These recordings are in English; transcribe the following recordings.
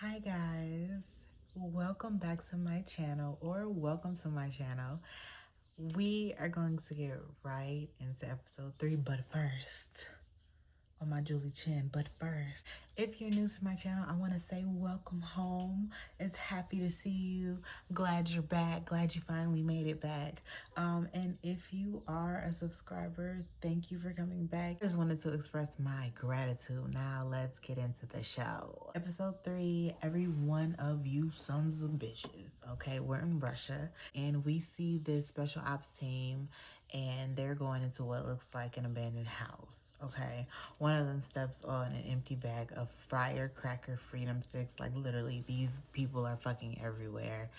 Hi guys, welcome back to my channel, or welcome to my channel. We are going to get right into episode 3, but first, on my Julie Chin. But first, if you're new to my channel, I want to say welcome home. It's happy to see you. Glad you're back. Glad you finally made it back. And if you are a subscriber, thank you for coming back. I just wanted to express my gratitude. Now let's get into the show. Episode 3, every one of you sons of bitches. Okay, we're in Russia and we see this special ops team and they're going into what looks like an abandoned house. Okay, one of them steps on an empty bag of firecracker freedom sticks. Like literally, these people are fucking everywhere.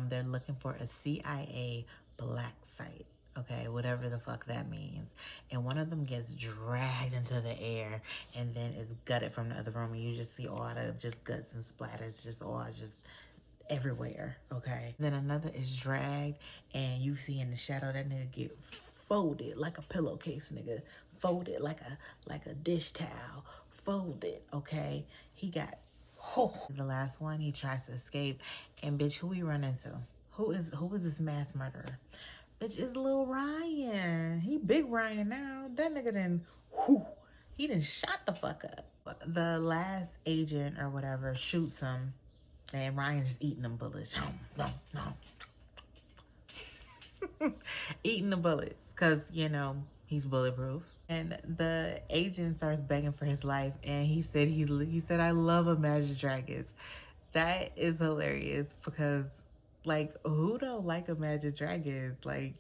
They're looking for a CIA black site. Okay, whatever the fuck that means. And one of them gets dragged into the air and then is gutted from the other room. And you just see all the just guts and splatters, just all just everywhere. Okay. Then another is dragged and you see in the shadow that nigga get folded like a pillowcase, nigga. Folded like a dish towel. Folded, okay? He got the last one, he tries to escape. And bitch, who we run into? Who is this mass murderer? Bitch, is Lil Ryan. He big Ryan now. That nigga he done shot the fuck up. The last agent or whatever shoots him and Ryan just eating them bullets. Eating the bullets because, you know, he's bulletproof. And the agent starts begging for his life and he said, I love Imagine Dragons. That is hilarious because, like, who don't like Imagine Dragons? Like,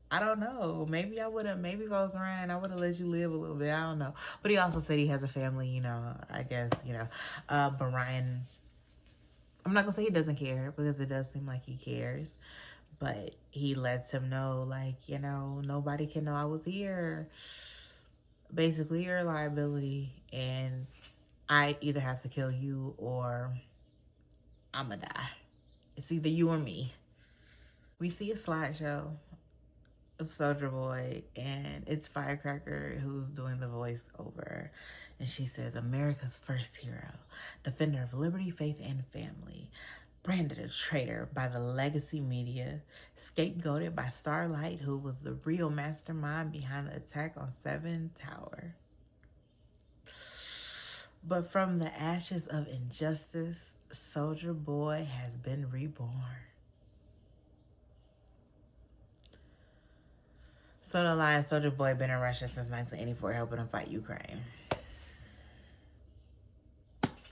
I don't know. Maybe maybe if I was Ryan, I would have let you live a little bit. I don't know. But he also said he has a family, you know, I guess, you know. But Ryan, I'm not gonna say he doesn't care because it does seem like he cares. But he lets him know, like, you know, nobody can know I was here. Basically, you're a liability and I either have to kill you or I'ma die. It's either you or me. We see a slideshow of Soulja Boy and it's Firecracker who's doing the voiceover. And she says, America's first hero, defender of liberty, faith, and family. Branded a traitor by the legacy media, scapegoated by Starlight, who was the real mastermind behind the attack on Seven Tower. But from the ashes of injustice, Soulja Boy has been reborn. So the line, Soulja Boy been in Russia since 1984 helping him fight Ukraine.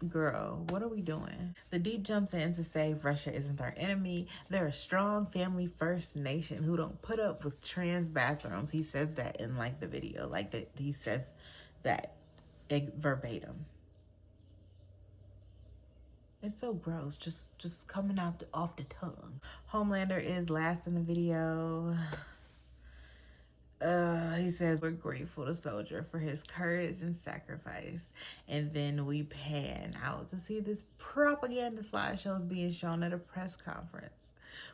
Girl, what are we doing? The Deep jumps in to say Russia isn't our enemy. They're a strong family first nation who don't put up with trans bathrooms. He says that in like the video, like that he says that verbatim. It's so gross, just coming out off the tongue. Homelander is last in the video. He says, we're grateful to Soldier for his courage and sacrifice. And then we pan out to see this propaganda slideshows being shown at a press conference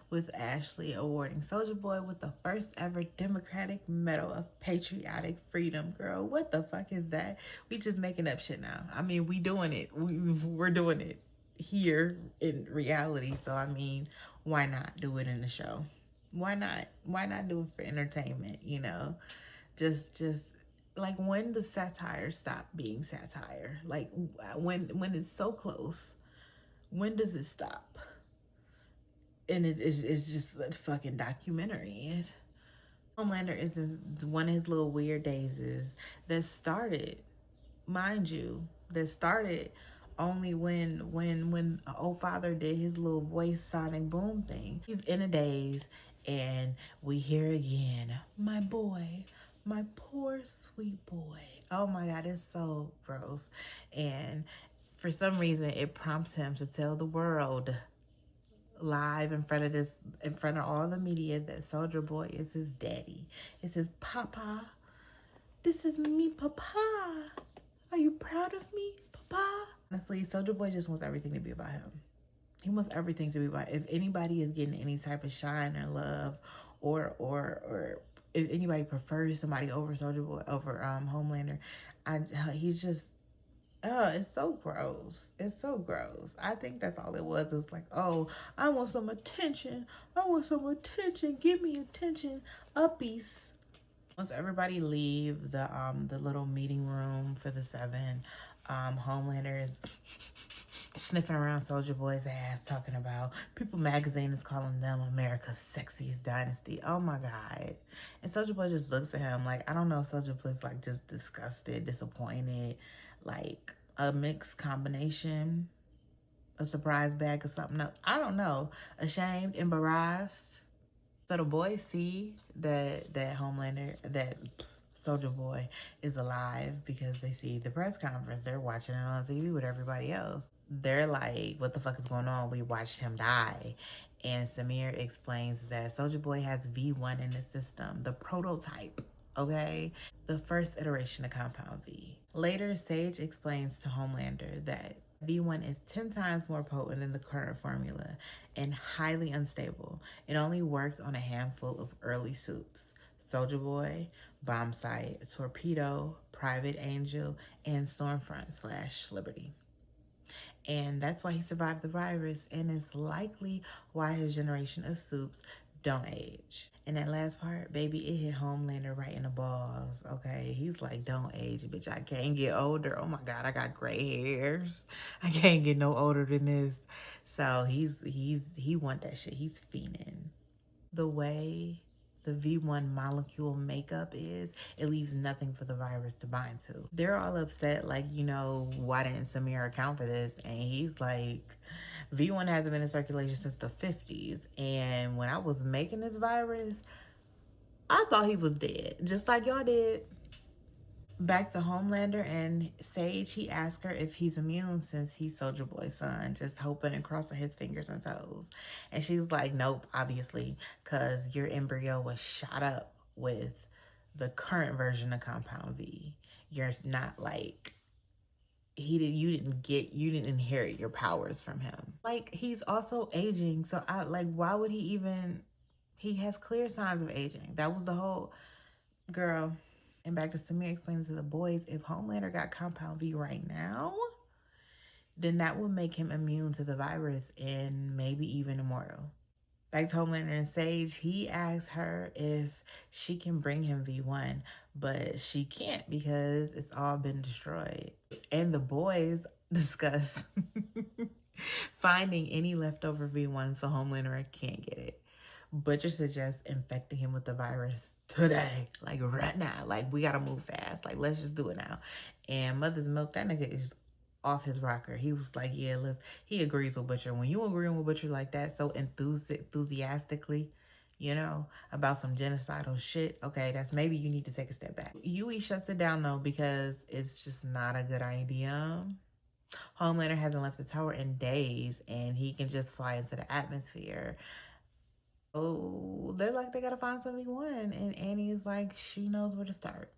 with Ashley awarding Soulja Boy with the first ever Democratic Medal of Patriotic Freedom. Girl, what the fuck is that? We just making up shit now. I mean, we doing it. We're doing it here in reality. So, I mean, why not do it in the show? Why not? Why not do it for entertainment, you know? Just like, when does satire stop being satire? Like, when it's so close, when does it stop? And it's just a fucking documentary. Homelander is one of his little weird days that started, mind you, that started only when old father did his little voice sonic boom thing. He's in a daze and we hear again, my boy, my poor sweet boy. Oh my God, it's so gross. And for some reason it prompts him to tell the world live in front of all the media that Soulja Boy is his daddy. It's his papa. This is me, papa. Are you proud of me, papa? Honestly, Soulja Boy just wants everything to be about him. He wants everything to be about. If anybody is getting any type of shine or love, or if anybody prefers somebody over Soulja Boy, over Homelander, he's just Oh, it's so gross. It's so gross. I think that's all it was. It was like, oh, I want some attention. I want some attention. Give me attention. Uppies. Once everybody leave the little meeting room for the seven, Homelander is sniffing around Soldier Boy's ass, talking about People Magazine is calling them America's sexiest dynasty. Oh my god! And Soldier Boy just looks at him like, I don't know if Soldier Boy's like just disgusted, disappointed, like a mixed combination, a surprise bag or something else. I don't know. Ashamed, embarrassed. So the boys see that Homelander, that Soldier Boy is alive because they see the press conference. They're watching it on TV with everybody else. They're like, what the fuck is going on? We watched him die. And Samir explains that Soldier Boy has V1 in the system, the prototype, okay? The first iteration of Compound V. Later, Sage explains to Homelander that V1 is 10 times more potent than the current formula and highly unstable. It only works on a handful of early soups: Soldier Boy, Bombsight, Torpedo, Private Angel, and Stormfront/Liberty. And that's why he survived the virus, and it's likely why his generation of soups don't age. And that last part, baby, it hit Homelander right in the balls, okay? He's like, don't age, bitch. I can't get older. Oh my God, I got gray hairs. I can't get no older than this. So he want that shit. He's fiending. The way the V1 molecule makeup is, it leaves nothing for the virus to bind to. They're all upset, like, why didn't Samir account for this? And he's like, V1 hasn't been in circulation since the 50s. And when I was making this virus, I thought he was dead, just like y'all did. Back to Homelander and Sage, he asked her if he's immune since he's Soldier Boy's son, just hoping and crossing his fingers and toes. And she's like, nope, obviously, because your embryo was shot up with the current version of Compound V. You're not like, you didn't inherit your powers from him. Like, he's also aging, so why would he even, he has clear signs of aging. That was the whole, girl. And back to Samir explaining to the boys, if Homelander got Compound V right now, then that would make him immune to the virus and maybe even immortal. Back to Homelander and Sage, he asks her if she can bring him V1, but she can't because it's all been destroyed. And the boys discuss finding any leftover V1 so Homelander can't get it. Butcher suggests infecting him with the virus today, like right now. Like, we gotta move fast. Like, let's just do it now. And Mother's Milk, that nigga is off his rocker. He was like, yeah, he agrees with Butcher. When you agreeing with Butcher like that, so enthusiastically, about some genocidal shit, okay, that's maybe you need to take a step back. Yui shuts it down though because it's just not a good idea. Homelander hasn't left the tower in days and he can just fly into the atmosphere. Oh, they're like, they gotta find something one. And Annie is like, she knows where to start.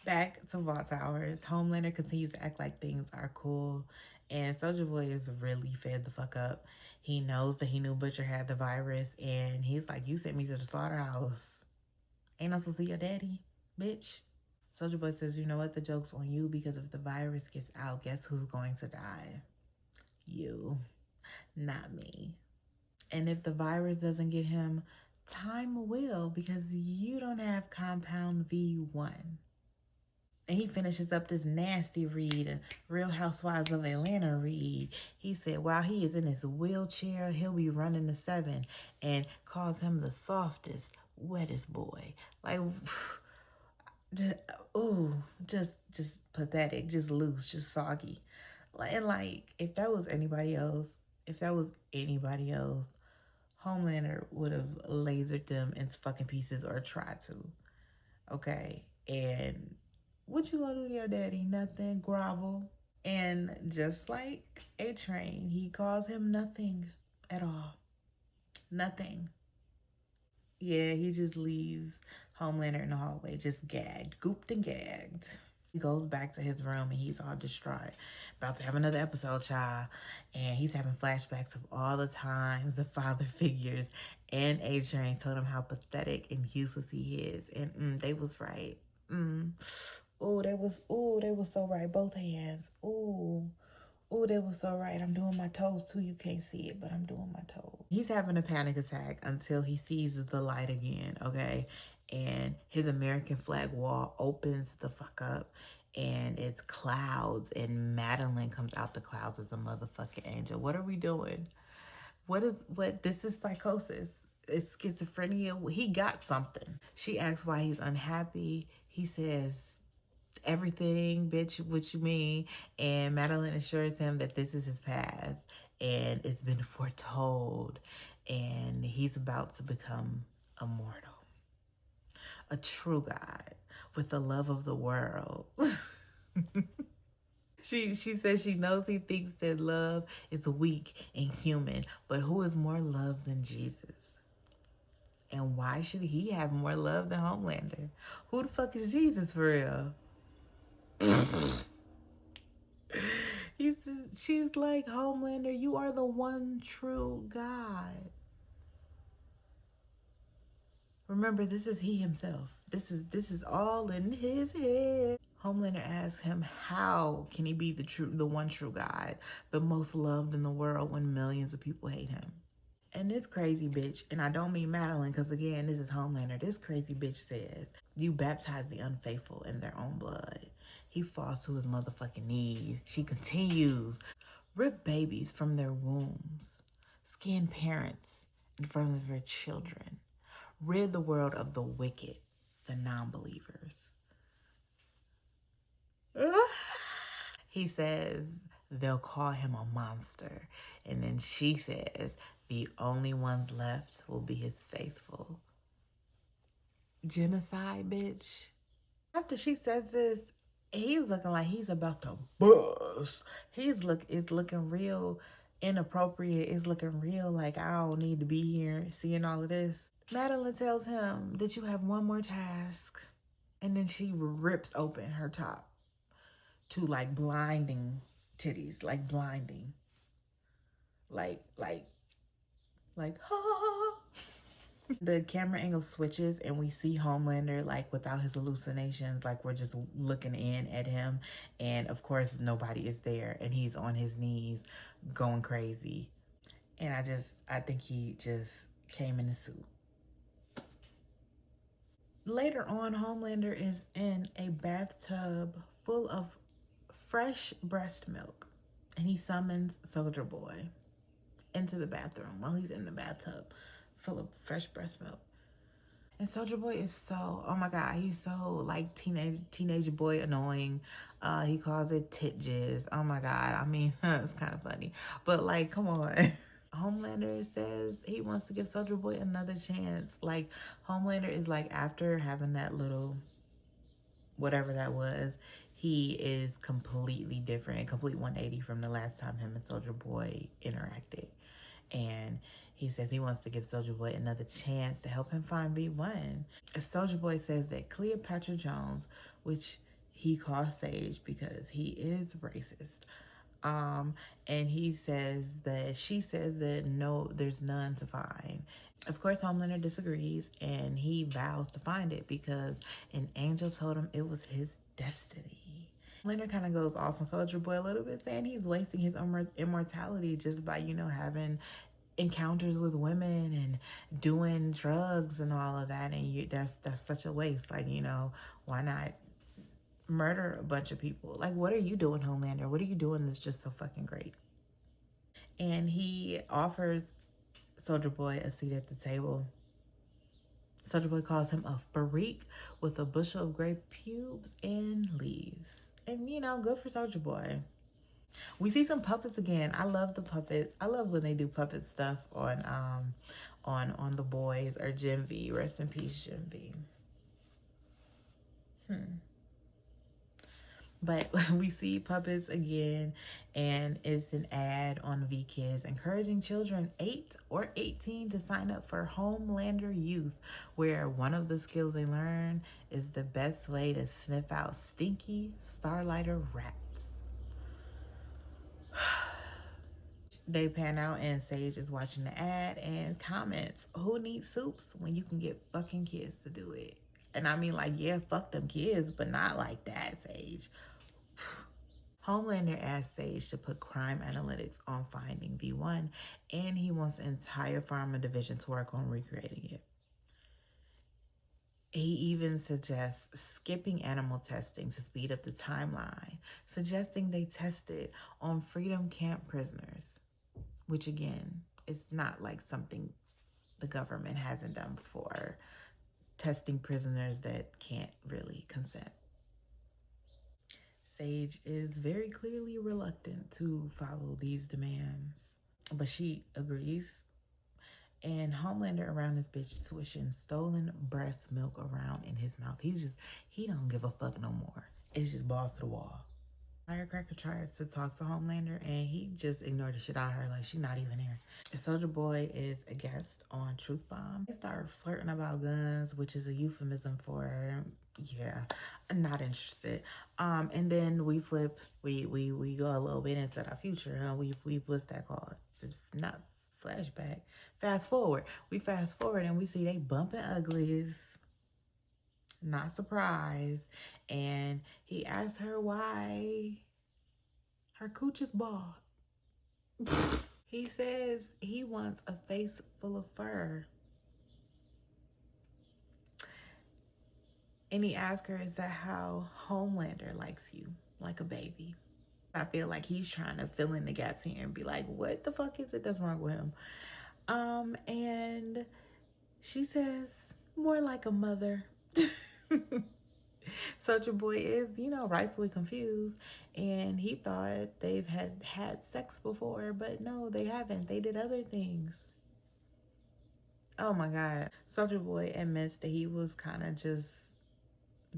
Back to Vault Towers, Homelander continues to act like things are cool. And Soldier Boy is really fed the fuck up. He knows that he knew Butcher had the virus. And he's like, you sent me to the slaughterhouse. Ain't I supposed to see your daddy, bitch? Soldier Boy says, you know what? The joke's on you because if the virus gets out, guess who's going to die? You, not me. And if the virus doesn't get him, time will, because you don't have Compound V1. And he finishes up this nasty read, Real Housewives of Atlanta read. He said while he is in his wheelchair, he'll be running the 7 and calls him the softest, wettest boy. Like, just pathetic, just loose, just soggy. And like, if that was anybody else, Homelander would have lasered them into fucking pieces or tried to. Okay. And what you gonna do to your daddy? Nothing. Grovel. And just like A-Train, he calls him nothing at all. Nothing. Yeah, he just leaves Homelander in the hallway, just gagged, gooped and gagged. He goes back to his room and he's all distraught, about to have another episode, child. And he's having flashbacks of all the times the father figures and A-Train told him how pathetic and useless he is. And they was right. They was so right. Both hands. They was so right. I'm doing my toes too. You can't see it, but I'm doing my toes. He's having a panic attack until he sees the light again, okay? And his American flag wall opens the fuck up and it's clouds and Madeline comes out the clouds as a motherfucking angel. What are we doing? This is psychosis. It's schizophrenia. He got something. She asks why he's unhappy. He says, everything, bitch, what you mean? And Madeline assures him that this is his path and it's been foretold and he's about to become immortal. A true God with the love of the world. She says she knows he thinks that love is weak and human, but who is more loved than Jesus? And why should he have more love than Homelander? Who the fuck is Jesus for real? She's like, Homelander, you are the one true God. Remember, this is he himself. This is all in his head. Homelander asks him, how can he be the one true God, the most loved in the world when millions of people hate him? And this crazy bitch, and I don't mean Madeline, because again, this is Homelander. This crazy bitch says, you baptize the unfaithful in their own blood. He falls to his motherfucking knees. She continues, rip babies from their wombs, skin parents in front of their children, rid the world of the wicked, the non-believers. He says they'll call him a monster. And then she says the only ones left will be his faithful. Genocide, bitch. After she says this, he's looking like he's about to bust. It's looking real inappropriate. It's looking real like I don't need to be here seeing all of this. Madeline tells him that you have one more task. And then she rips open her top to like blinding titties, like blinding. Like, ah. The camera angle switches and we see Homelander like without his hallucinations, like we're just looking in at him. And of course, nobody is there and he's on his knees going crazy. And I think he just came in a suit. Later on, Homelander is in a bathtub full of fresh breast milk and he summons Soldier Boy into the bathroom while he's in the bathtub full of fresh breast milk. And Soldier Boy is so, oh my God, he's so like teenage boy annoying. He calls it tit jizz. Oh my God. I mean, it's kind of funny, but like, come on. Homelander says he wants to give Soldier Boy another chance. Like, Homelander is like, after having that little, whatever that was, he is completely different, complete 180 from the last time him and Soldier Boy interacted. And he says he wants to give Soldier Boy another chance to help him find B1. Soldier Boy says that Cleopatra Jones, which he calls Sage because he is racist, and he says that she says that no, there's none to find. Of course, Homelander disagrees and he vows to find it because an angel told him it was his destiny. Homelander kind of goes off on Soldier Boy a little bit, saying he's wasting his immortality just by, having encounters with women and doing drugs and all of that. And that's such a waste. Like, why not murder a bunch of people? Like, what are you doing, Homelander? What are you doing that's just so fucking great? And he offers Soldier Boy a seat at the table. Soldier Boy calls him a freak with a bushel of gray pubes and leaves. And, good for Soldier Boy. We see some puppets again. I love the puppets. I love when they do puppet stuff on The Boys or Gen V. Rest in peace, Gen V. But we see puppets again, and it's an ad on VKids encouraging children 8 or 18 to sign up for Homelander Youth, where one of the skills they learn is the best way to sniff out stinky Starlighter rats. They pan out and Sage is watching the ad and comments, who needs soups when you can get fucking kids to do it? And I mean, like, yeah, fuck them kids, but not like that, Sage. Homelander asked Sage to put crime analytics on finding V1, and he wants the entire pharma division to work on recreating it. He even suggests skipping animal testing to speed up the timeline, suggesting they test it on freedom camp prisoners, which again, is not like something the government hasn't done before, testing prisoners that can't really consent. Sage is very clearly reluctant to follow these demands, but she agrees. And Homelander around this bitch swishing stolen breast milk around in his mouth. He don't give a fuck no more. It's just balls to the wall. Firecracker tries to talk to Homelander and he just ignored the shit out of her like she's not even here. Soldier Boy is a guest on Truth Bomb. They start flirting about guns, which is a euphemism for, yeah, I'm not interested. And then we flip, we go a little bit into our future. What's that called? Not flashback. Fast forward. We fast forward and we see they bumping uglies. Not surprised. And he asked her why her cooch is bald. He says he wants a face full of fur. And he asked her, is that how Homelander likes you? Like a baby. I feel like he's trying to fill in the gaps here and be like, what the fuck is it that's wrong with him? And she says, more like a mother. Soldier Boy is, rightfully confused. And he thought they've had sex before, but no, they haven't. They did other things. Oh my God. Soldier Boy admits that he was kind of just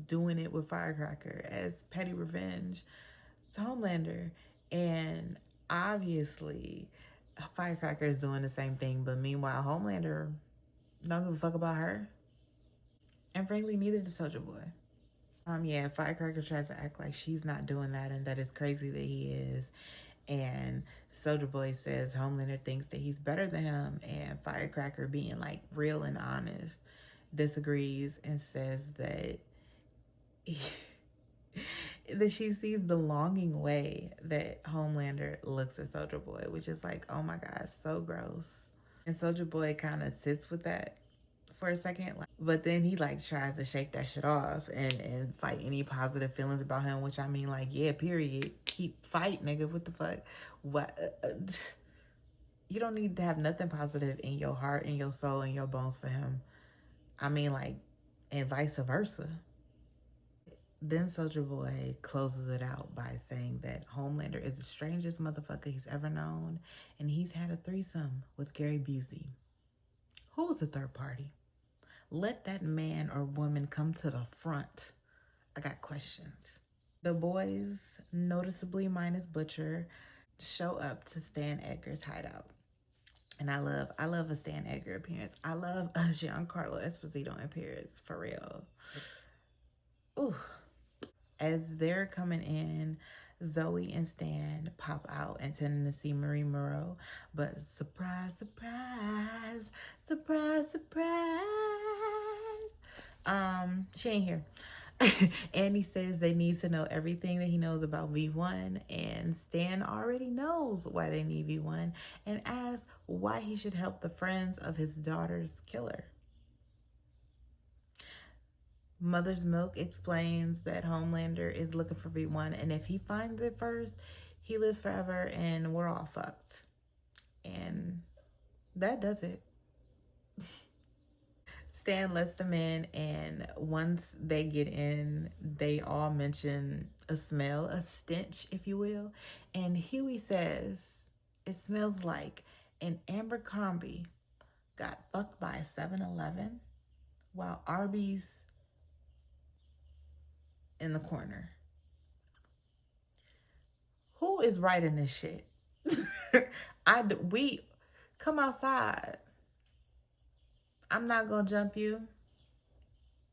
doing it with Firecracker as petty revenge to Homelander. And obviously, Firecracker is doing the same thing, but meanwhile, Homelander don't give a fuck about her. And frankly, neither does Soldier Boy. Yeah, Firecracker tries to act like she's not doing that and that it's crazy that he is. And Soldier Boy says Homelander thinks that he's better than him, and Firecracker, being like real and honest, disagrees and says that that she sees the longing way that Homelander looks at Soldier Boy, which is like, oh my God, so gross. And Soldier Boy kind of sits with that for a second, but then he like tries to shake that shit off and fight any positive feelings about him, which I mean, like, yeah, period, keep fight, nigga. What the fuck? What? You don't need to have nothing positive in your heart, in your soul, in your bones for him. I mean, like, and vice versa. Then Soldier Boy closes it out by saying that Homelander is the strangest motherfucker he's ever known, and he's had a threesome with Gary Busey. Who was the third party? Let that man or woman come to the front. I got questions. The boys, noticeably minus Butcher, show up to Stan Edgar's hideout. And I love a Stan Edgar appearance. I love a Giancarlo Esposito appearance, for real. Ooh. As they're coming in, Zoe and Stan pop out intending to see Marie Moreau. But surprise, surprise, surprise, surprise. She ain't here. Andy says they need to know everything that he knows about V1, and Stan already knows why they need V1 and asks why he should help the friends of his daughter's killer. Mother's Milk explains that Homelander is looking for V1, and if he finds it first, he lives forever and we're all fucked. And that does it. Stan lets them in, and once they get in, they all mention a smell, a stench, if you will. And Huey says it smells like an Abercrombie got fucked by a 7-Eleven while Arby's in the corner. Who is writing this shit? We come outside. I'm not gonna jump you.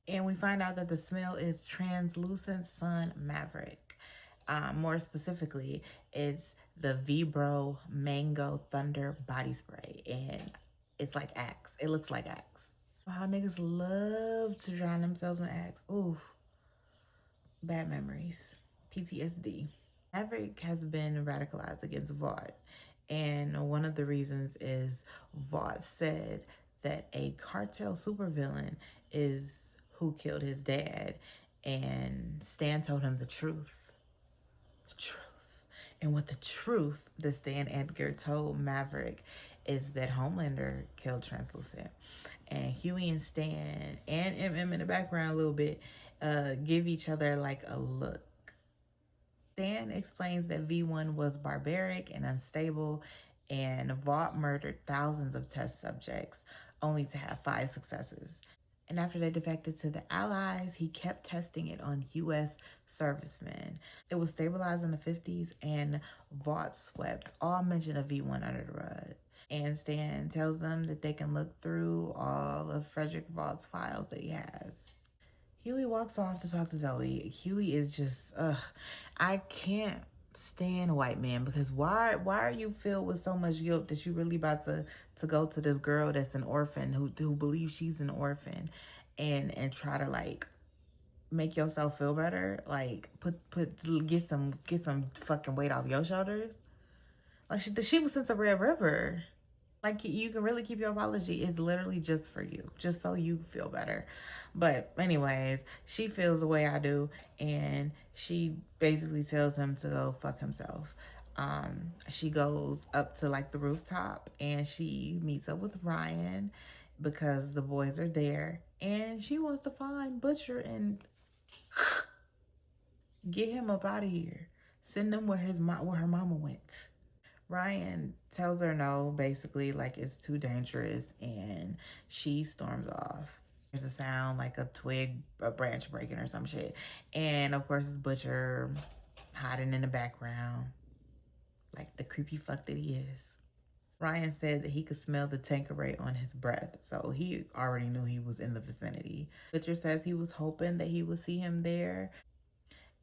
And we find out that the smell is Translucent Sun Maverick. More specifically, it's the Vibro Mango Thunder body spray, and it's like Axe. It looks like Axe. How niggas love to drown themselves in acts. Ooh, bad memories. PTSD. Maverick has been radicalized against Vought. And one of the reasons is Vought said that a cartel supervillain is who killed his dad. And Stan told him the truth. The truth. And what the truth that Stan Edgar told Maverick is that Homelander killed Translucent. And Huey and Stan and MM in the background a little bit give each other like a look. Stan explains that V1 was barbaric and unstable, and Vought murdered thousands of test subjects, only to have 5 successes. And after they defected to the Allies, he kept testing it on U.S. servicemen. It was stabilized in the 50s, and Vought swept all mention of V1 under the rug. And Stan tells them that they can look through all of Frederick Vaught's files that he has. Huey walks off to talk to Zoe. Huey is just, I can't stand a white man, because why are you filled with so much guilt that you really about to go to this girl that's an orphan, who believes she's an orphan, and try to like make yourself feel better, like get some fucking weight off your shoulders. Like she was sent to Red River. Like, you can really keep your apology. It's literally just for you, just so you feel better. But anyways, she feels the way I do, and she basically tells him to go fuck himself. She goes up to like the rooftop, and she meets up with Ryan because the boys are there, and she wants to find Butcher and get him up out of here. Send him where her mama went. Ryan tells her no, basically, like it's too dangerous, and she storms off. There's a sound like a branch breaking or some shit. And of course, it's Butcher hiding in the background, like the creepy fuck that he is. Ryan said that he could smell the Tanqueray on his breath, so he already knew he was in the vicinity. Butcher says he was hoping that he would see him there,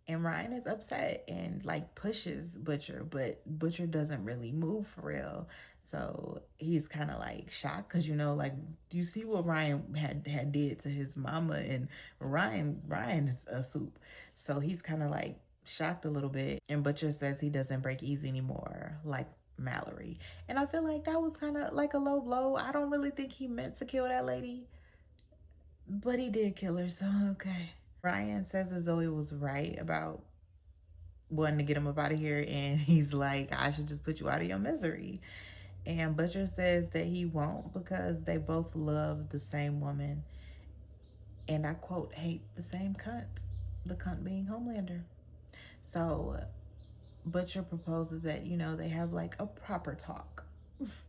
and Ryan is upset and like pushes Butcher, but Butcher doesn't really move for real. So he's kind of like shocked, because like, do you see what Ryan had did to his mama? And Ryan is a soup, so he's kind of like shocked a little bit. And Butcher says he doesn't break easy anymore, like Mallory. And I feel like that was kind of like a low blow. I don't really think he meant to kill that lady, but he did kill her, so okay. Ryan says that Zoe was right about wanting to get him up out of here, and he's like, I should just put you out of your misery. And Butcher says that he won't, because they both love the same woman, and I quote, hate the same cunt, the cunt being Homelander. So Butcher proposes that they have like a proper talk.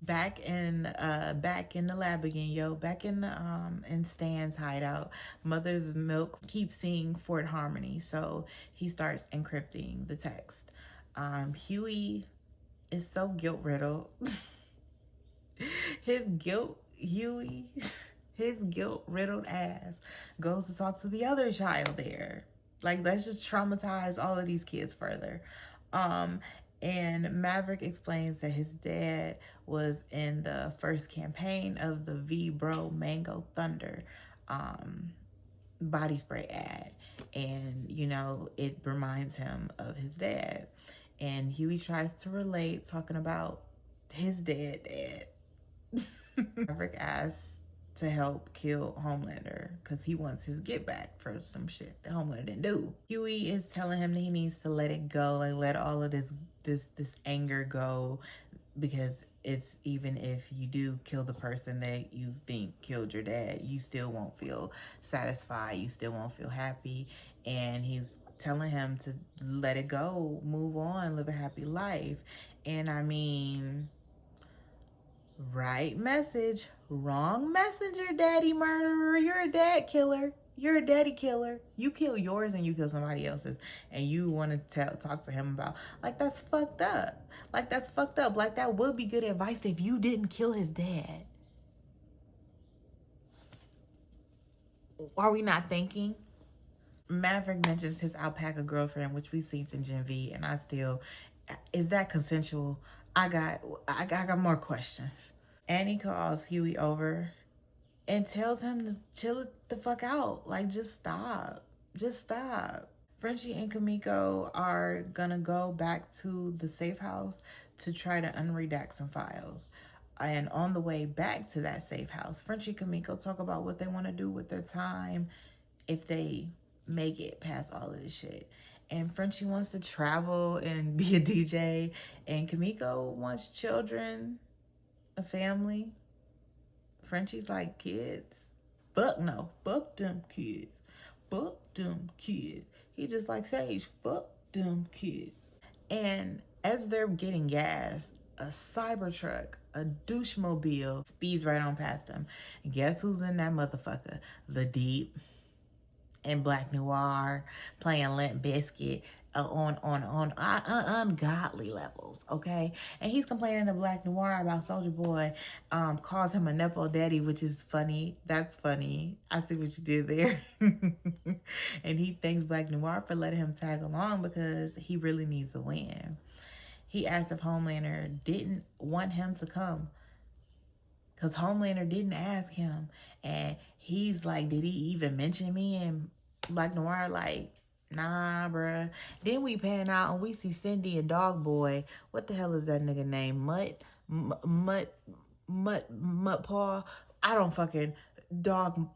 Back in the lab again, back in Stan's hideout. Mother's Milk keeps seeing Fort Harmony, so he starts encrypting the text. Huey is so guilt riddled. Huey, his guilt riddled ass goes to talk to the other child there. Like, let's just traumatize all of these kids further. And Maverick explains that his dad was in the first campaign of the V-Bro Mango Thunder body spray ad. And, it reminds him of his dad. And Huey tries to relate, talking about his dad. Maverick asks to help kill Homelander because he wants his get back for some shit that Homelander didn't do. Huey is telling him that he needs to let it go, like let all of this anger go, because it's, even if you do kill the person that you think killed your dad, you still won't feel satisfied, you still won't feel happy. And he's telling him to let it go, move on, live a happy life. And I mean, right message, wrong messenger, daddy murderer. You're a dad killer. You're a daddy killer. You kill yours and you kill somebody else's, and you want to talk to him about, like, that's fucked up. Like, that's fucked up. Like, that would be good advice if you didn't kill his dad. Are we not thinking? Maverick mentions his alpaca girlfriend, which we seen in Gen V, and is that consensual? I got more questions. Annie calls Huey over and tells him to chill it the fuck out. Like, just stop. Just stop. Frenchie and Kamiko are gonna go back to the safe house to try to unredact some files. And on the way back to that safe house, Frenchie and Kamiko talk about what they want to do with their time if they make it past all of this shit. And Frenchie wants to travel and be a DJ, and Kamiko wants children, a family. Frenchie's like, kids? Fuck no. Fuck them kids. Fuck them kids. He just like Sage. Fuck them kids. And as they're getting gas, a Cybertruck, a douche-mobile, speeds right on past them. And guess who's in that motherfucker? The Deep and Black Noir playing Limp Bizkit on ungodly levels, okay? And he's complaining to Black Noir about Soldier Boy calls him a Nepo daddy, which is funny. That's funny. I see what you did there. And he thanks Black Noir for letting him tag along because he really needs a win. He asked if Homelander didn't want him to come because Homelander didn't ask him. And he's like, did he even mention me? And Black Noir like, nah, bruh. Then we pan out and we see Cindy and Dog Boy. What the hell is that nigga name? Mutt Paw? I don't fucking... Dog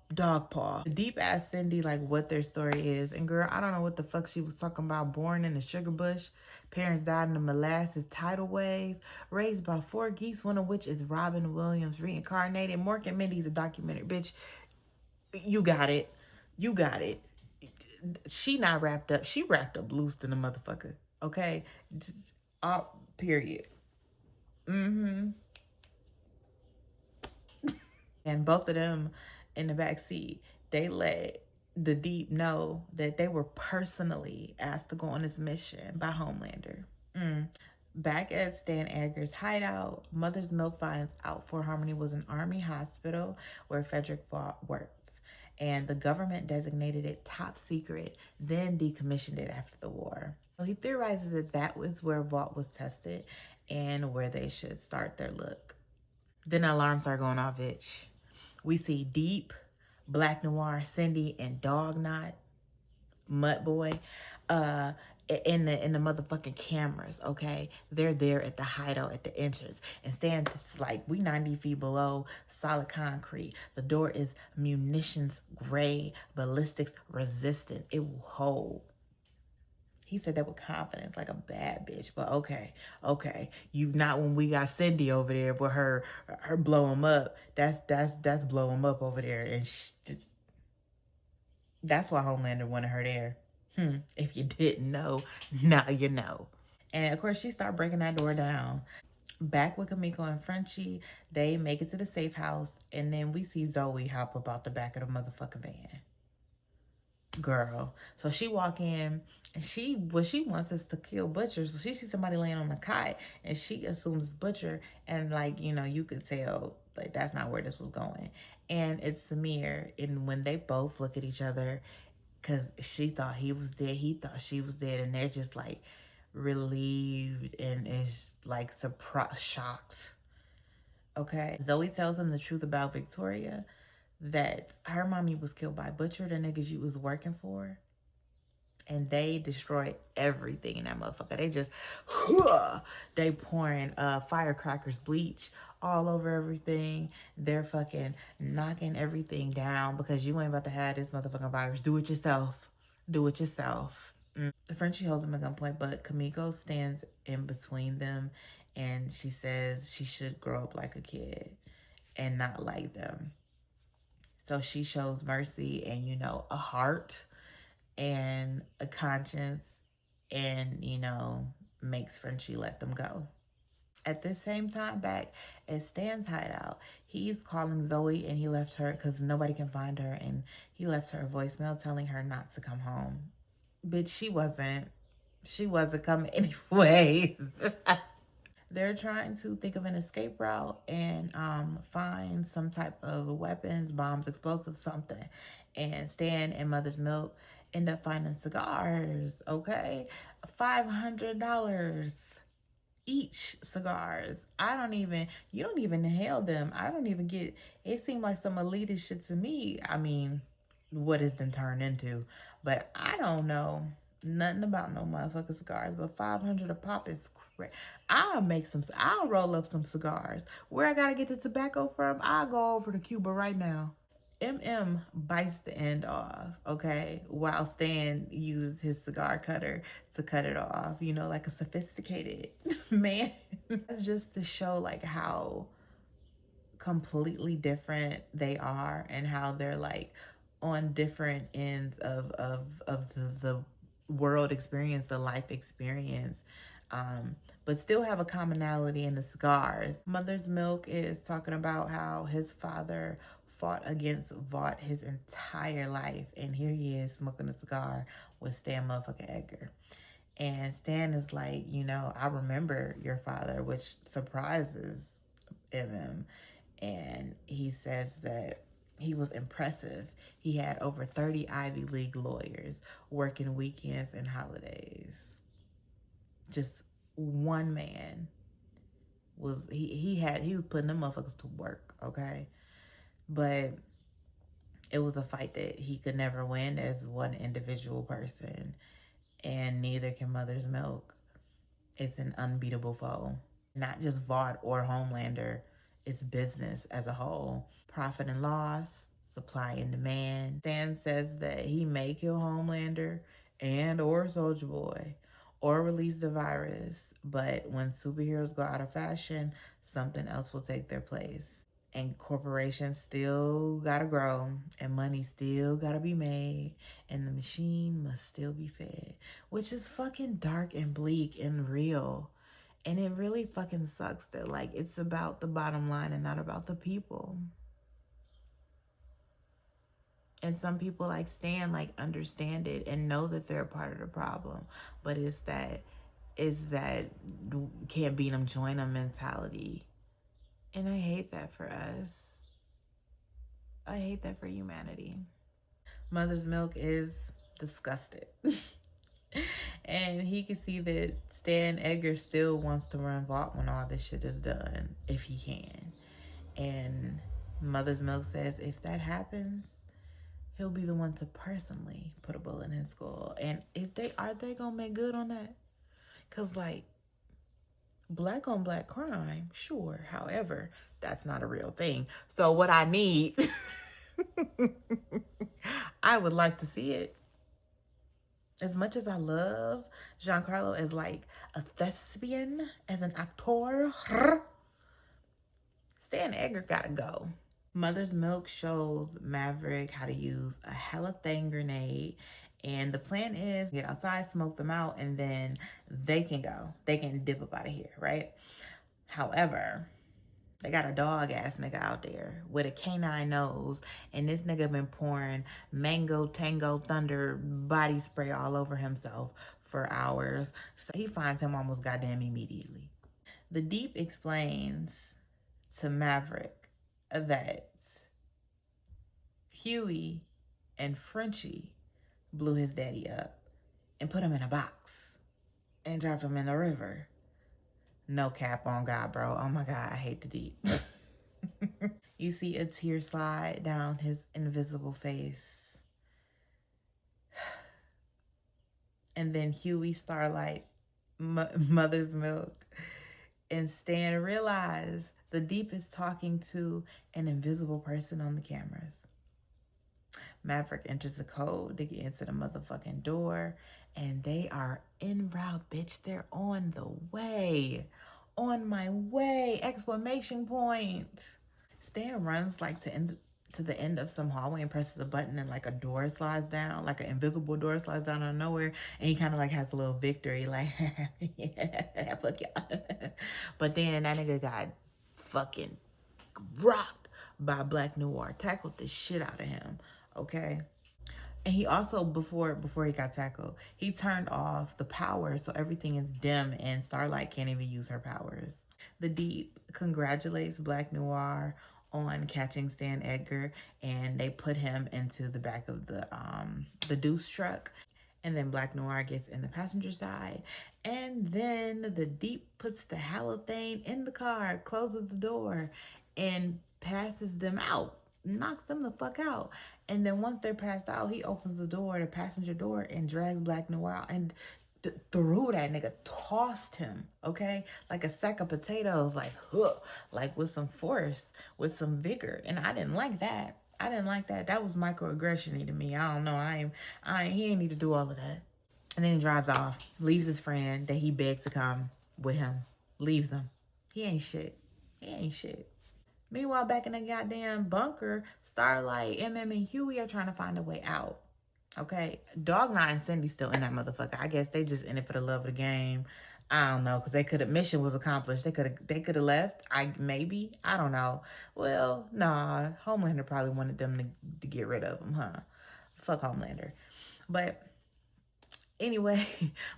Paw. Deep asked Cindy like what their story is. And girl, I don't know what the fuck she was talking about. Born in a sugar bush. Parents died in a molasses tidal wave. Raised by 4 geese, one of which is Robin Williams reincarnated. Mork and Mindy's a documentary. Bitch, you got it. You got it. She not wrapped up. She wrapped up loose than a motherfucker. Okay? Period. Mm-hmm. And both of them in the back seat, they let the Deep know that they were personally asked to go on this mission by Homelander. Back at Stan Edgar's hideout, Mother's Milk finds out Fort Harmony was an army hospital where Frederick Vaught worked. And the government designated it top secret, then decommissioned it after the war. So he theorizes that that was where Vaught was tested and where they should start their look. Then alarms are going off, bitch. We see Deep, Black Noir, Cindy, and Dog Knot, Mutt Boy, in the motherfucking cameras, okay? They're there at the hideout at the entrance. And Stan's like, we 90 feet below solid concrete. The door is munitions gray, ballistics resistant. It will hold. He said that with confidence, like a bad bitch. But okay. You not when we got Cindy over there with her blow him up. That's blow him up over there, and that's why Homelander wanted her there. If you didn't know, now you know. And of course, she started breaking that door down. Back with Kamiko and Frenchie, they make it to the safe house, and then we see Zoe hop up out the back of the motherfucking van. Girl. So she walk in and she wants us to kill Butcher. So she sees somebody laying on the cot and she assumes it's Butcher, and like, you know, you could tell like that's not where this was going. And it's Samir. And when they both look at each other, because she thought he was dead, he thought she was dead, and they're just like relieved and is like surprised, shocked. Okay. Zoe tells him the truth about Victoria, that her mommy was killed by Butcher, the niggas you was working for. And they destroyed everything in that motherfucker. They just, they pouring firecrackers, bleach all over everything. They're fucking knocking everything down because you ain't about to have this motherfucking virus. Do it yourself. Do it yourself. The Frenchie holds him at gunpoint, but Kamiko stands in between them and she says she should grow up like a kid and not like them. So she shows mercy and, you know, a heart and a conscience and, you know, makes Frenchie let them go. At the same time, back at Stan's hideout, he's calling Zoe and he left her because nobody can find her, and he left her a voicemail telling her not to come home. Bitch, she wasn't coming anyways. They're trying to think of an escape route and find some type of weapons, bombs, explosives, something. And Stan and Mother's Milk end up finding cigars, okay? $500. each cigars. You don't even inhale them. I don't even get, it seemed like some elitist shit to me. I mean, what it's been turned into. But I don't know nothing about no motherfucking cigars, but 500 a pop is crazy. I'll roll up some cigars. Where I gotta get the tobacco from, I'll go over to Cuba right now. MM bites the end off, okay, while Stan uses his cigar cutter to cut it off, you know, like a sophisticated man. That's just to show like how completely different they are and how they're like on different ends of the world experience, the life experience, but still have a commonality in the cigars. Mother's Milk is talking about how his father fought against Vought his entire life, and here he is smoking a cigar with Stan motherfucking Edgar. And Stan is like, you know, I remember your father, which surprises him. And he says that he was impressive. He had over 30 Ivy League lawyers working weekends and holidays. Just one man was he was putting them motherfuckers to work, okay? But it was a fight that he could never win as one individual person, and neither can Mother's Milk. It's an unbeatable foe. Not just Vought or Homelander, it's business as a whole. Profit and loss, supply and demand. Stan says that he may kill Homelander and or Soldier Boy or release the virus, but when superheroes go out of fashion, something else will take their place. And corporations still gotta grow, and money still gotta be made, and the machine must still be fed, which is fucking dark and bleak and real. And it really fucking sucks that like it's about the bottom line and not about the people. And some people like Stan like understand it and know that they're a part of the problem, but it's that can't beat them, join them mentality. And I hate that for us. I hate that for humanity. Mother's Milk is disgusted. And he can see that Stan Edgar still wants to run Vought when all this shit is done, if he can. And Mother's Milk says if that happens, he'll be the one to personally put a bullet in his skull. And are they gonna make good on that? Cause like black on black crime, sure. However, that's not a real thing. So what I need, I would like to see it. As much as I love Giancarlo as like a thespian, as an actor, Stan Edgar gotta go. Mother's Milk shows Maverick how to use a hella-thang grenade. And the plan is get outside, smoke them out, and then they can go. They can dip up out of here, right? However, they got a dog ass nigga out there with a canine nose, and this nigga been pouring Mango Tango Thunder body spray all over himself for hours. So he finds him almost goddamn immediately. The Deep explains to Maverick that Huey and Frenchie blew his daddy up and put him in a box and dropped him in the river. No cap on God, bro. Oh my God, I hate the Deep. You see a tear slide down his invisible face. And then Huey, Starlight, Mother's Milk, and Stan realize the Deep is talking to an invisible person on the cameras. Maverick enters the code to get into the motherfucking door, and they are en route, bitch. They're on the way. On my way! Exclamation point. Stan runs like to the end of some hallway and presses a button, and like a door slides down, like an invisible door slides down out of nowhere, and he kind of like has a little victory, like, yeah, fuck y'all. But then that nigga got fucking rocked by Black Noir, tackled the shit out of him, okay? And he also, before he got tackled, he turned off the power so everything is dim and Starlight can't even use her powers. The Deep congratulates Black Noir on catching Stan Edgar, and they put him into the back of the Deuce truck. And then Black Noir gets in the passenger side. And then the Deep puts the halothane in the car, closes the door, and passes them out. Knocks them the fuck out. And then once they're passed out, he opens the door, the passenger door, and drags Black Noir out and threw that nigga, tossed him, okay? Like a sack of potatoes, like, huh, like with some force, with some vigor. And I didn't like that. I didn't like that. That was microaggression to me. I don't know. He ain't need to do all of that. And then he drives off, leaves his friend that he begs to come with him, leaves him. He ain't shit. He ain't shit. Meanwhile, back in the goddamn bunker, Starlight, MM, and Huey are trying to find a way out. Okay, Dog Knot and Cindy still in that motherfucker. I guess they just in it for the love of the game. I don't know, cause they could have, mission was accomplished. They could have left. I don't know. Well, nah, Homelander probably wanted them to get rid of him, huh? Fuck Homelander. But anyway,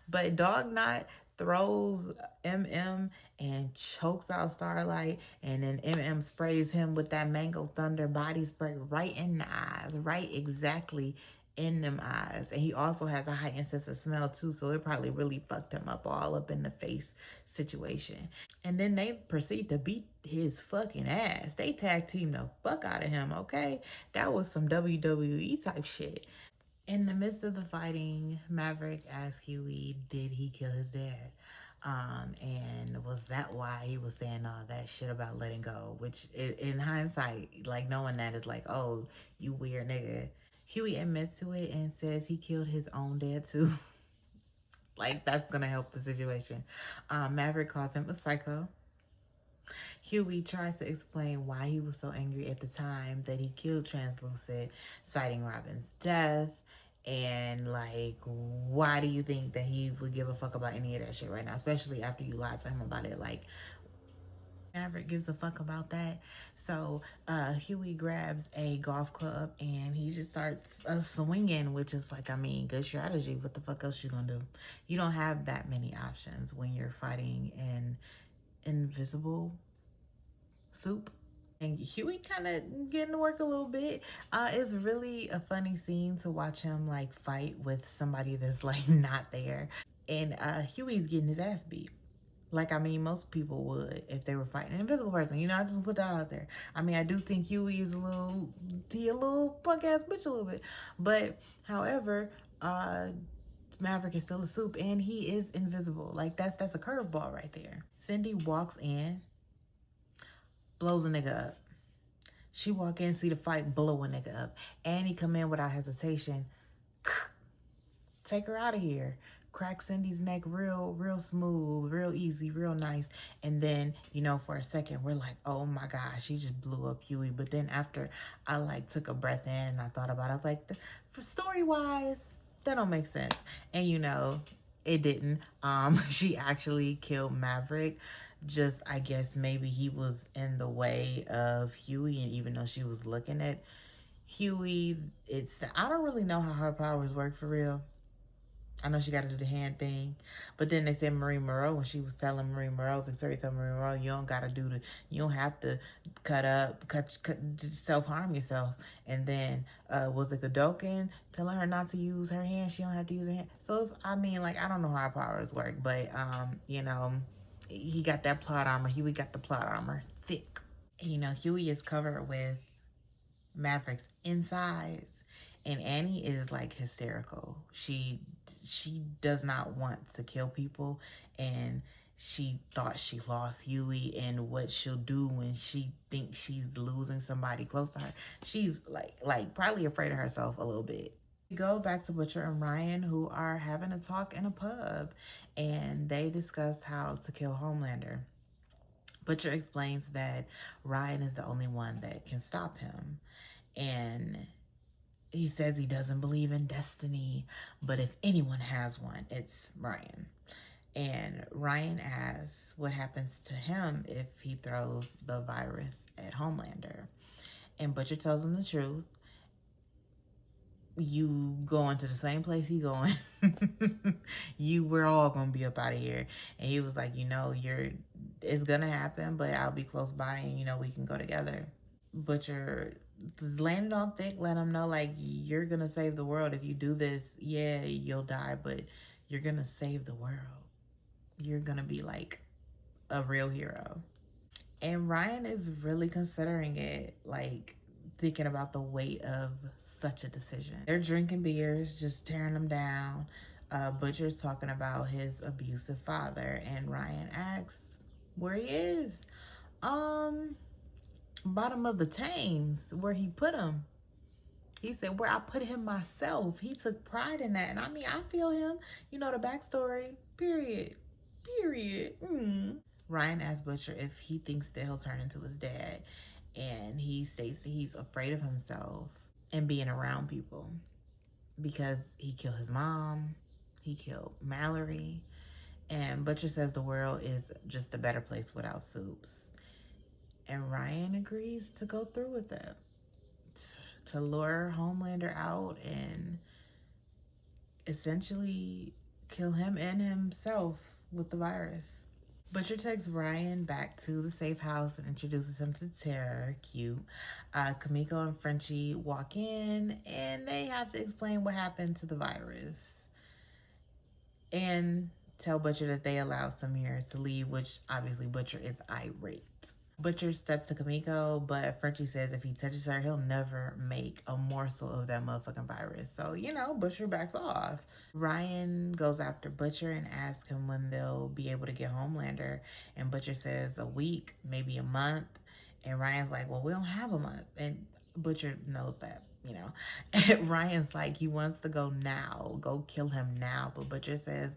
but Dog Knot throws MM and chokes out Starlight, and then MM sprays him with that Mango Thunder body spray right in the eyes, right exactly in them eyes. And he also has a heightened sense of smell too, so it probably really fucked him up all up in the face situation. And then they proceed to beat his fucking ass. They tag team the fuck out of him, okay? That was some WWE type shit. In the midst of the fighting, Maverick asked Huey, did he kill his dad? And was that why he was saying all that shit about letting go? Which, in hindsight, like knowing that is like, oh, you weird nigga. Huey admits to it and says he killed his own dad too. Like, that's gonna help the situation. Maverick calls him a psycho. Huey tries to explain why he was so angry at the time that he killed Translucent, citing Robin's death. And like, why do you think that he would give a fuck about any of that shit right now? Especially after you lied to him about it. Like, Maverick gives a fuck about that. So Huey grabs a golf club and he just starts swinging, which is like, I mean, good strategy. What the fuck else you gonna do? You don't have that many options when you're fighting an invisible soup. And Huey kind of getting to work a little bit. It's really a funny scene to watch him like fight with somebody that's like not there. And Huey's getting his ass beat. Like, I mean, most people would if they were fighting an invisible person. You know, I just put that out there. I mean, I do think Huey is a little punk ass bitch a little bit. But, however, Maverick is still a soup and he is invisible. Like, that's a curveball right there. Cindy walks in, blows a nigga up. She walk in, see the fight, blow a nigga up. Annie come in without hesitation. Take her out of here. Crack Cindy's neck real smooth, real easy, real nice. And then, you know, for a second, we're like, oh my gosh, she just blew up Huey. But then after I like took a breath in and I thought about it, I was like, for story-wise, that don't make sense. And you know, it didn't. She actually killed Maverick. Just, I guess maybe he was in the way of Huey, and even though she was looking at Huey, I don't really know how her powers work for real. I know she got to do the hand thing, but then they said Marie Moreau, when she was telling Marie Moreau, Victoria told Marie Moreau, you don't got to you don't have to cut, just self-harm yourself. And then, was it Godokin telling her not to use her hand? She don't have to use her hand. So, I mean, like, I don't know how her powers work, but, you know, he got that plot armor. Huey got the plot armor thick. You know, Huey is covered with Maverick's insides, and Annie is like hysterical. She does not want to kill people, and she thought she lost Huey, and what she'll do when she thinks she's losing somebody close to her. She's like probably afraid of herself a little bit. We go back to Butcher and Ryan, who are having a talk in a pub, and they discuss how to kill Homelander. Butcher explains that Ryan is the only one that can stop him. And he says he doesn't believe in destiny, but if anyone has one, it's Ryan. And Ryan asks what happens to him if he throws the virus at Homelander. And Butcher tells him the truth. You going to the same place he going. We're all gonna be up out of here. And he was like, you know, it's gonna happen, but I'll be close by and, you know, we can go together. Butcher landed on thick, let him know, like, you're gonna save the world. If you do this, yeah, you'll die, but you're gonna save the world. You're gonna be like a real hero. And Ryan is really considering it, like thinking about the weight of such a decision. They're drinking beers, just tearing them down. Butcher's talking about his abusive father, and Ryan asks where he is. Um, Bottom of the Thames, where he put him. He said, where I put him myself. He took pride in that. And I mean, I feel him. You know the backstory. Period. Period. Ryan asks Butcher if he thinks that he'll turn into his dad. And he states that he's afraid of himself and being around people because he killed his mom. He killed Mallory. And Butcher says the world is just a better place without Soups. And Ryan agrees to go through with it, to lure Homelander out and essentially kill him and himself with the virus. Butcher takes Ryan back to the safe house and introduces him to Tara. Cute. Kimiko and Frenchie walk in and they have to explain what happened to the virus and tell Butcher that they allow Samir to leave, which obviously Butcher is irate. Butcher steps to Kimiko, but Frenchie says if he touches her, he'll never make a morsel of that motherfucking virus. So, Butcher backs off. Ryan goes after Butcher and asks him when they'll be able to get Homelander. And Butcher says a week, maybe a month. And Ryan's like, well, we don't have a month. And Butcher knows that. And Ryan's like, he wants to go now, go kill him now. But Butcher says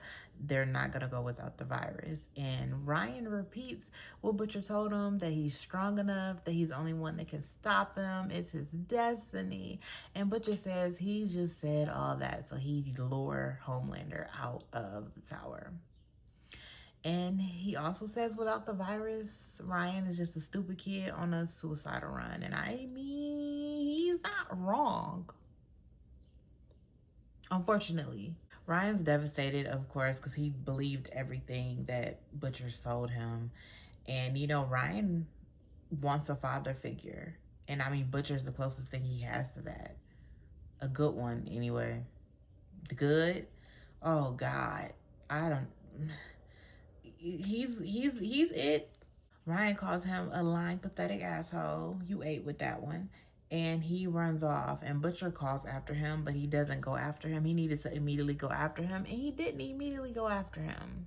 they're not going to go without the virus. And Ryan repeats what Butcher told him, that he's strong enough, that he's the only one that can stop him. It's his destiny. And Butcher says he just said all that so he lure Homelander out of the tower. And he also says without the virus, Ryan is just a stupid kid on a suicidal run. And I mean, he's not wrong. Unfortunately, Ryan's devastated, of course, because he believed everything that Butcher sold him. And, Ryan wants a father figure. And I mean, Butcher's the closest thing he has to that. A good one, anyway. The good? Oh, God. I don't... He's it. Ryan calls him a lying, pathetic asshole. You ate with that one. And he runs off. And Butcher calls after him, but he doesn't go after him. He needed to immediately go after him, and he didn't immediately go after him.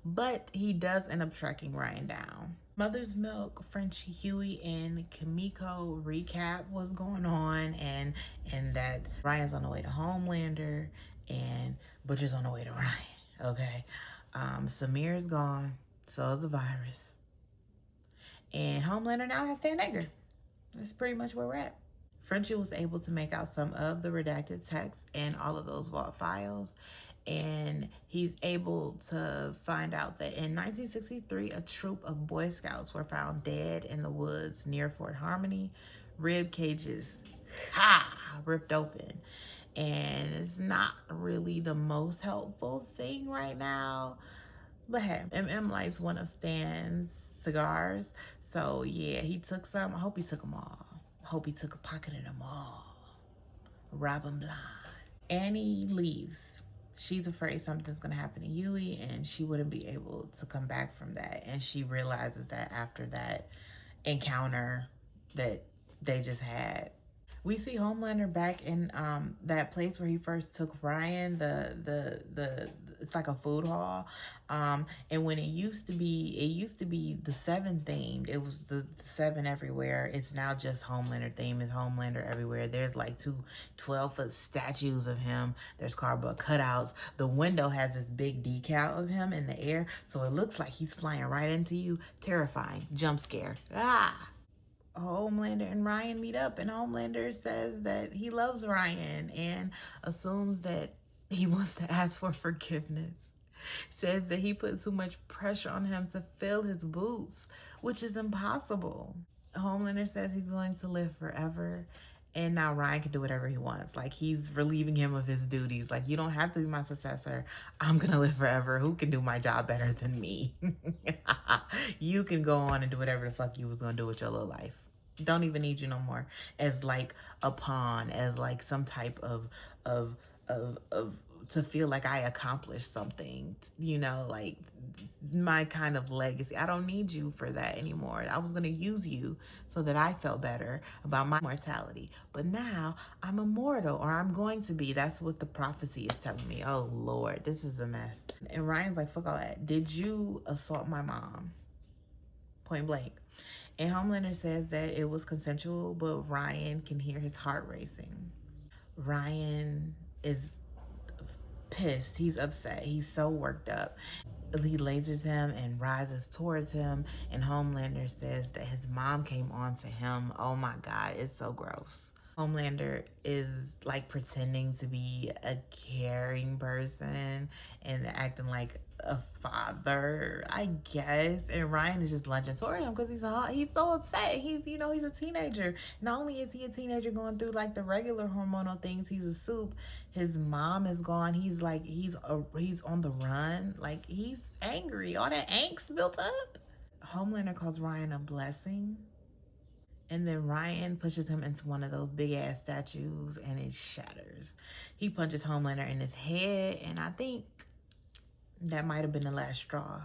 But he does end up tracking Ryan down. Mother's Milk, Frenchie, Huey, and Kimiko recap what's going on, and that Ryan's on the way to Homelander, and Butcher's on the way to Ryan. Okay. Samir's gone. So is the virus. And Homelander now has Stan Edgar. That's pretty much where we're at. Frenchie was able to make out some of the redacted texts and all of those vault files. And he's able to find out that in 1963, a troop of Boy Scouts were found dead in the woods near Fort Harmony. Rib cages, ripped open. And it's not really the most helpful thing right now. But hey, MM likes one of Stan's cigars. So yeah, he took some. I hope he took them all. I hope he took a pocket of them all. Rob him blind. Annie leaves. She's afraid something's going to happen to Huey, and she wouldn't be able to come back from that. And she realizes that after that encounter that they just had. We see Homelander back in that place where he first took Ryan, the it's like a food hall. And when it used to be the Seven themed. It was the Seven everywhere. It's now just Homelander theme. It's Homelander everywhere. There's like two 12-foot statues of him. There's cardboard cutouts. The window has this big decal of him in the air, so it looks like he's flying right into you. Terrifying. Jump scare. Homelander and Ryan meet up, and Homelander says that he loves Ryan and assumes that he wants to ask for forgiveness. Says that he put too much pressure on him to fill his boots, which is impossible. Homelander says he's going to live forever, and now Ryan can do whatever he wants. Like, he's relieving him of his duties. Like, you don't have to be my successor. I'm going to live forever. Who can do my job better than me? You can go on and do whatever the fuck you was going to do with your little life. Don't even need you no more as like a pawn, as like some type of of to feel like I accomplished something, you know, like my kind of legacy. I don't need you for that anymore. I was going to use you so that I felt better about my mortality. But now I'm immortal, or I'm going to be. That's what the prophecy is telling me. Oh, Lord, this is a mess. And Ryan's like, fuck all that. Did you assault my mom? Point blank. And Homelander says that it was consensual, but Ryan can hear his heart racing. Ryan is pissed. He's upset. He's so worked up. He lasers him and rises towards him, and Homelander says that his mom came on to him. Oh my God, it's so gross. Homelander is like pretending to be a caring person and acting like a father, I guess. And Ryan is just lunging toward him because he's so upset. He's he's a teenager. Not only is he a teenager going through like the regular hormonal things, he's a soup. His mom is gone. He's like he's on the run. Like he's angry. All that angst built up. Homelander calls Ryan a blessing. And then Ryan pushes him into one of those big ass statues and it shatters. He punches Homelander in his head, and I think that might have been the last straw.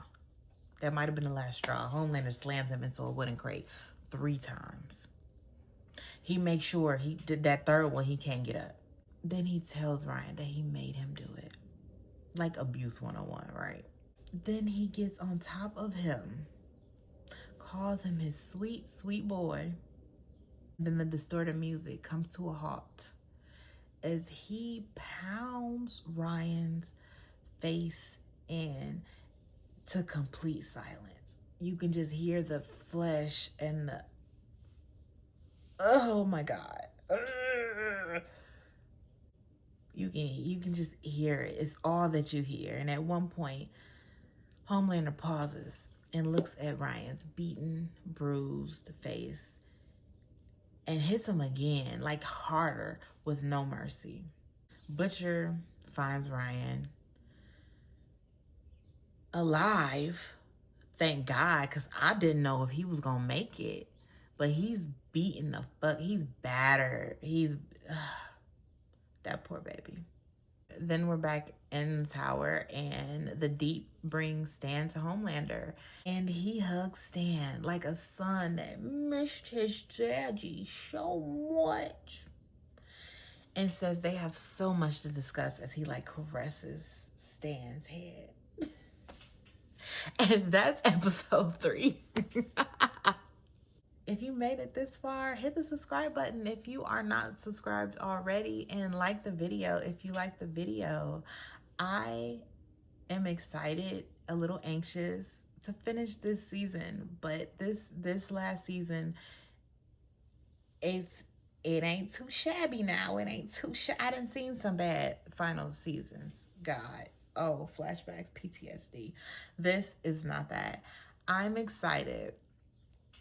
That might have been the last straw. Homelander slams him into a wooden crate 3 times. He makes sure he did that third one, he can't get up. Then he tells Ryan that he made him do it. Like abuse 101, right? Then he gets on top of him, calls him his sweet, sweet boy. Then the distorted music comes to a halt as he pounds Ryan's face in to complete silence. You can just hear the flesh and the, oh my God. You can just hear it. It's all that you hear. And at one point, Homelander pauses and looks at Ryan's beaten, bruised face and hits him again, like harder, with no mercy. Butcher finds Ryan alive, thank God, because I didn't know if he was gonna make it. But he's beaten the fuck, he's battered. That poor baby. Then we're back in the tower, and the Deep brings Stan to Homelander, and he hugs Stan like a son that missed his daddy so much, and says they have so much to discuss as he like caresses Stan's head. And that's episode 3. If you made it this far, hit the subscribe button if you are not subscribed already, and like the video if you like the video. I am excited, a little anxious to finish this season, but this last season, it ain't too shabby now. It ain't too I done seen some bad final seasons. God. Oh, flashbacks, PTSD. This is not that. I'm excited.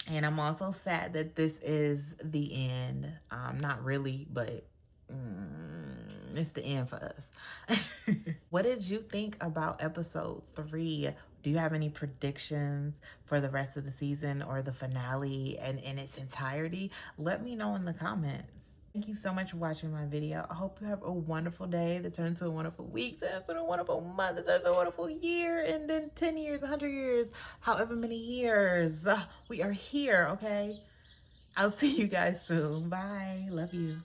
And I'm also sad that this is the end. Not really, but it's the end for us. What did you think about episode 3? Do you have any predictions for the rest of the season or the finale and in its entirety? Let me know in the comments. Thank you so much for watching my video. I hope you have a wonderful day that turns into a wonderful week, that turns into a wonderful month, that turns into a wonderful year, and then 10 years, 100 years, however many years. We are here, okay? I'll see you guys soon. Bye. Love you.